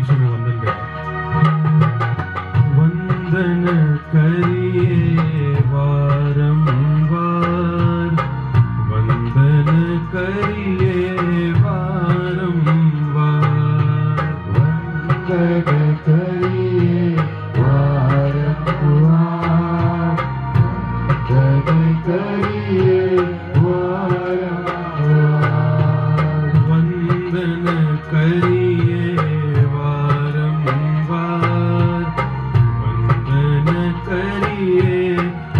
ઈશ્વરને વંદન કરીએ. વંદન કરીએ વારંવાર, વંદન કરીએ વારંવાર, વંદન કરીએ વારંવાર, વંદન કરીએ વારંવાર, વંદન કરીએ વારંવાર, વંદન કરીએ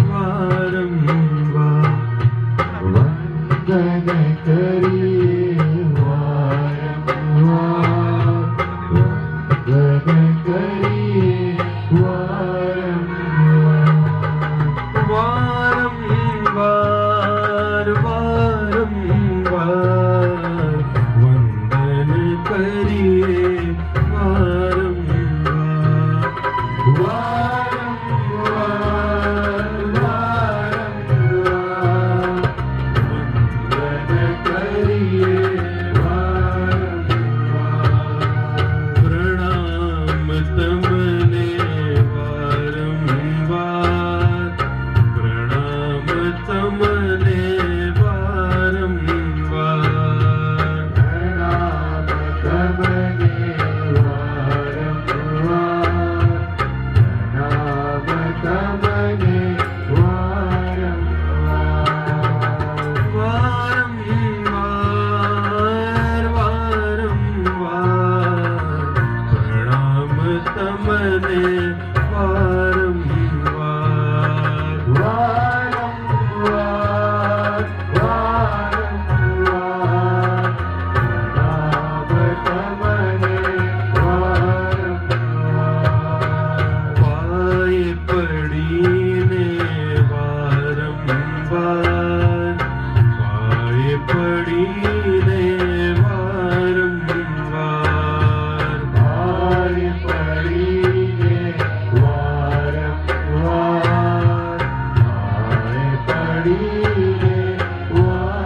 વારંવાર, વંદન કરીએ વારંવાર, વંદન કરીએ વારંવાર, વારંવાર વારંવાર, વંદન કરીએ વારંવાર, વારંવાર, વારંવાર, વંદન કરીએ વારંવાર, પ્રણામ તમને વારંવાર, પ્રણામ તમને વારંવાર, પ્રણામ તમને વારંવાર, પ્રણામ તમને વારંવાર, વારંવાર વારંવાર, પ્રણામ તમને વારંવાર, વારંવાર, વારંવાર, પ્રણામ તમને વારંવાર, પાયે પડીને વારંવાર, પાયે પડીને વારંવાર, પાયે પડીને વારંવાર, પાયે પડીને વારંવાર,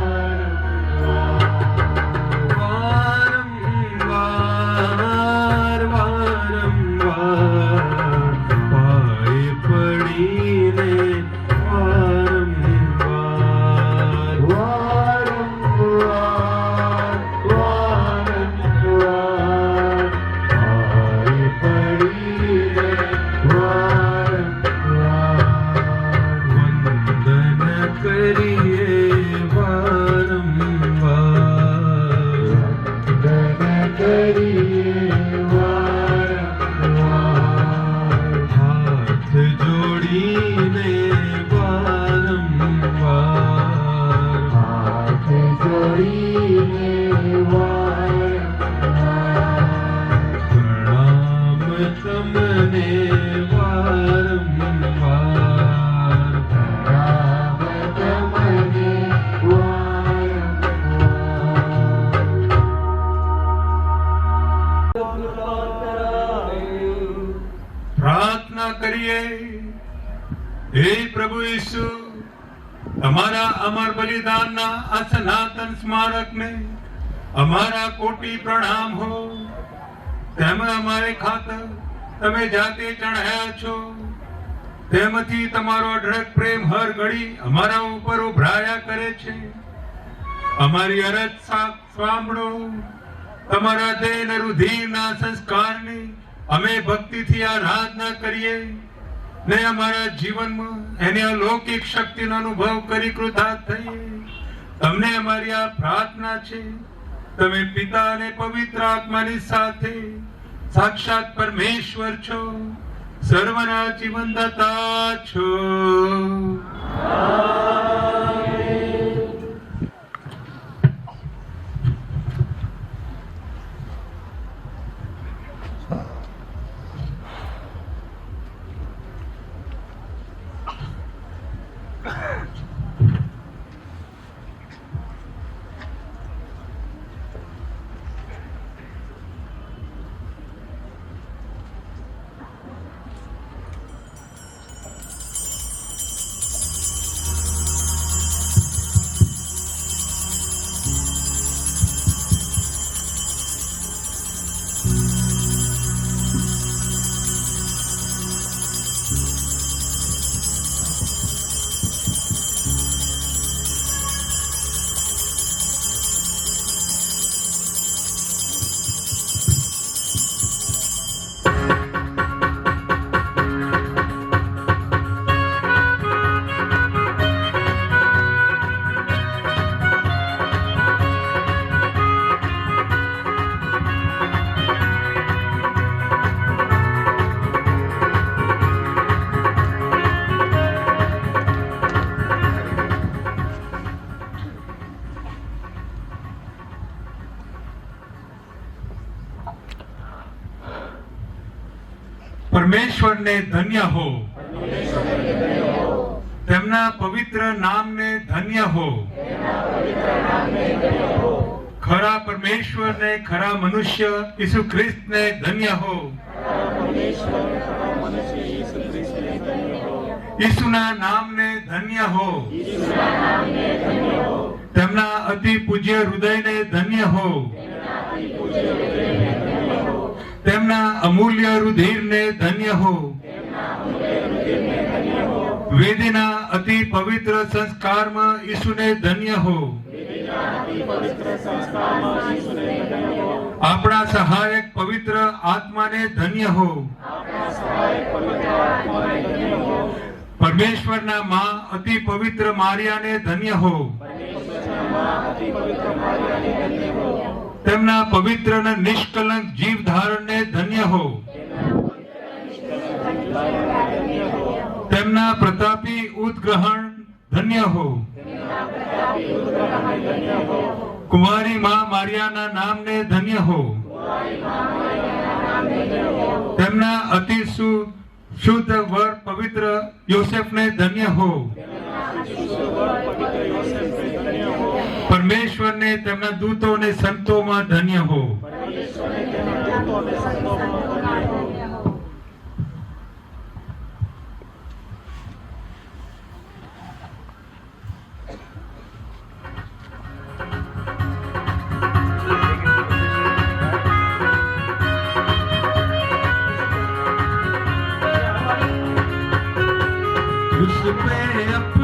વારંવાર પાયે પડીને વારંવાર, વારંવાર, વારંવાર, પાયે પડીને વારંવાર, વંદન કરીએ વારંવાર, વંદન કરીએ વારંવાર, હાથ જોડીને વારંવાર, હાથ જોડીને વારંવાર, પ્રણામ તમને વારંવાર, પ્રણામ તમને પ્રાર્થના કરીએ. હે પ્રભુ ઈસુ, તમારા અમર બલિદાનના આ સનાતન સ્મારકને અમારા કોટી પ્રણામ હો. તેમાં અમારે ખાતર તમે જાતે ચઢાયા છો, તેમાંથી તમારો અઢળક પ્રેમ હર ઘડી અમારા ઉપર ઉભરાયા કરે છે. અમારી અરજ સાંભળો. તમારા દેહ અને રુધિરના સંસ્કારની અમે ભક્તિથી આરાધના કરીએ ને અમારા જીવનમાં એની અલૌકિક શક્તિનો અનુભવ કરી કૃતાર્થ થઈએ. તમને અમારી આ પ્રાર્થના છે. તમે પિતા અને પવિત્ર આત્માની સાથે સાક્ષાત પરમેશ્વર છો, સર્વના જીવનદાતા છો. પરમેશ્વરને ધન્ય હો, તેમના પવિત્ર નામને ધન્ય હો. ખરા પરમેશ્વરને, ખરા મનુષ્ય ઈસુ ખ્રિસ્તને ધન્ય હો. ઈસુના નામને ધન્ય હો. તેમના અતિ પૂજ્ય હૃદયને ધન્ય હો. તેમના અમૂલ્ય રુધિરને ધન્ય હો. વેદીના અતિ પવિત્ર સંસ્કારમાં ઈસુને ધન્ય હો. આપણા સહાયક પવિત્ર આત્માને ધન્ય હો. પરમેશ્વરના માં અતિ પવિત્ર મારિયાને ધન્ય હો. તેમના પવિત્ર અને નિષ્કલંક જીવ ધારણને ધન્ય હો. તેમના પ્રતાપી ઉદ્ગ્રહણ ધન્ય હો. કુંવારી માં મારિયાના નામને ધન્ય હો. તેમના અતિ શુદ્ધ વર પવિત્ર યોસેફને ધન્ય હો. પરમેશ્વરને તેમના દૂતો અને સંતોમાં ધન્ય હો. उस पे